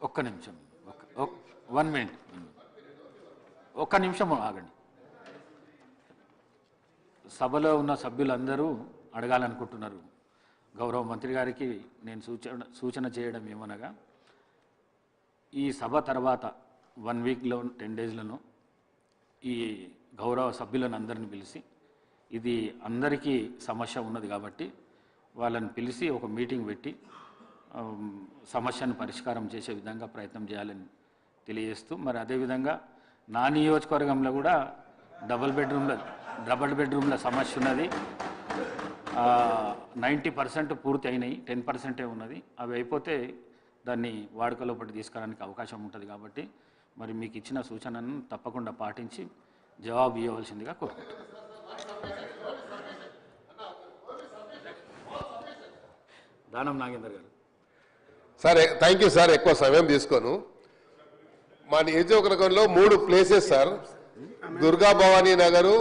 ఒక్క నిమిషం, 1 మినిట్, ఒక్క నిమిషం ఆగండి. సభలో ఉన్న సభ్యులందరూ అడగాలనుకుంటున్నారు. గౌరవ మంత్రి గారికి నేను సూచన చేయడం ఏమనగా, ఈ సభ తర్వాత 1 వీక్లో 10 డేస్లను ఈ గౌరవ సభ్యులను అందరిని పిలిచి, ఇది అందరికీ సమస్య ఉన్నది కాబట్టి వాళ్ళని పిలిచి ఒక మీటింగ్ పెట్టి సమస్యను పరిష్కారం చేసే విధంగా ప్రయత్నం చేయాలని తెలియజేస్తూ, మరి అదేవిధంగా నా నియోజకవర్గంలో కూడా డబుల్ బెడ్రూమ్ల సమస్య ఉన్నది. 90% పూర్తి అయినాయి, 10% ఉన్నది. అవి అయిపోతే దాన్ని వాడుకలోపటి తీసుకురావడానికి అవకాశం ఉంటుంది కాబట్టి మరి మీకు ఇచ్చిన సూచనను తప్పకుండా పాటించి జవాబు ఇవ్వవలసిందిగా కోరుకుంటున్నాను. దానం నాగేందర్ గారు. Sir thank you sir. ఎక్కువ సమయం తీసుకోను. మా నియోజకవర్గంలో 3 places sir, Durga Bhavani Nagar,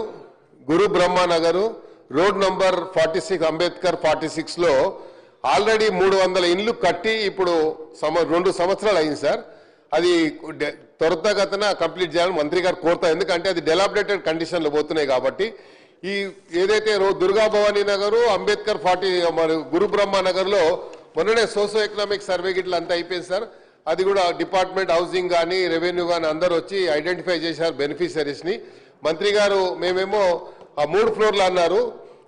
Guru Brahma Nagar, road number 46 Ambedkar 46లో ఆల్రెడీ 300 ఇండ్లు కట్టి ఇప్పుడు 2 సంవత్సరాలు అయింది సార్. అది త్వరితగతిన కంప్లీట్ చేయాలని మంత్రి గారు కోరుతారు. ఎందుకంటే అది డెలాబరేటెడ్ కండిషన్లో పోతున్నాయి కాబట్టి. ఈ ఏదైతే దుర్గా భవానీ నగరు, అంబేద్కర్ 40 మరియు గురు బ్రహ్మ నగర్లో మొన్ననే సోషో ఎకనామిక్ సర్వే గిట్ల అంతా అయిపోయింది సార్. అది కూడా డిపార్ట్మెంట్ హౌసింగ్ కానీ రెవెన్యూ కానీ అందరూ వచ్చి ఐడెంటిఫై చేశారు బెనిఫిషరీస్ని. మంత్రి గారు మేమేమో ఆ 3 ఫ్లోర్లు అన్నారు.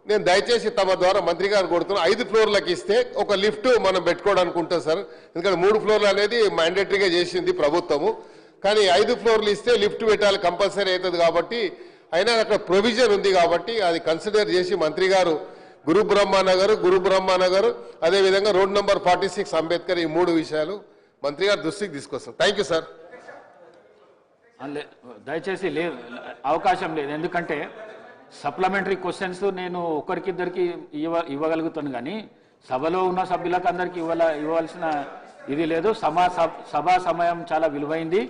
నేను దయచేసి తమ ద్వారా మంత్రి గారు కొడుతున్నా 5 ఫ్లోర్లకు ఇస్తే ఒక లిఫ్ట్ మనం పెట్టుకోవడానికి ఉంటుంది సార్. ఎందుకంటే 3 ఫ్లోర్లు అనేది మ్యాండేటరీగా చేసింది ప్రభుత్వము. కానీ 5 ఫ్లోర్లు ఇస్తే లిఫ్ట్ పెట్టాలి, కంపల్సరీ అవుతుంది కాబట్టి. అయినా అక్కడ ప్రొవిజన్ ఉంది కాబట్టి అది కన్సిడర్ చేసి మంత్రి గారు గురు బ్రహ్మ నగర్ అదేవిధంగా రోడ్ నంబర్ 46 అంబేద్కర్ ఈ 3 విషయాలు మంత్రి గారు దృష్టికి తీసుకొస్తాం. Thank you sir. దయచేసి అవకాశం లేదు, ఎందుకంటే సప్లిమెంటరీ క్వశ్చన్స్ నేను ఒకరికిద్దరికి ఇవ్వగలుగుతాను, కానీ సభలో ఉన్న సభ్యులకు అందరికీ ఇవ్వవలసిన ఇది లేదు. సభా సమయం చాలా విలువైంది.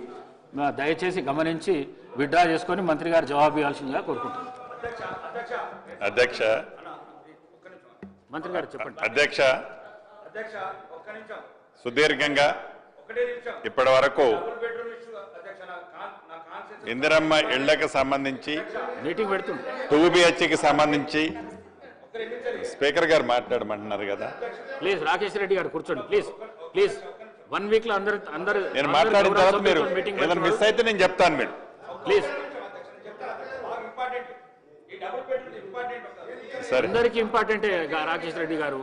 దయచేసి గమనించి విత్డ్రా చేసుకొని మంత్రి గారు జవాబు ఇవ్వాల్సిందిగా కోరుకుంటున్నాను. అధ్యక్ష, మంత్రి గారు చెప్పండి. అధ్యక్ష, సుదీర్ఘంగా ఇప్పటి వరకు ఇందిరమ్మ ఇళ్లకు సంబంధించి మీటింగ్ పెడుతుంది, 2 BHకి సంబంధించి స్పీకర్ గారు మాట్లాడమంటున్నారు కదా. ప్లీజ్ రాకేష్ రెడ్డి గారు కూర్చోండి ప్లీజ్. 1 వీక్లో అందరు నేను మాట్లాడిన తర్వాత మీరు ఏదైనా మిస్ అయితే నేను చెప్తాను. మీరు ప్లీజ్. అందరికీ ఇంపార్టెంటే రాకేష్ రెడ్డి గారు.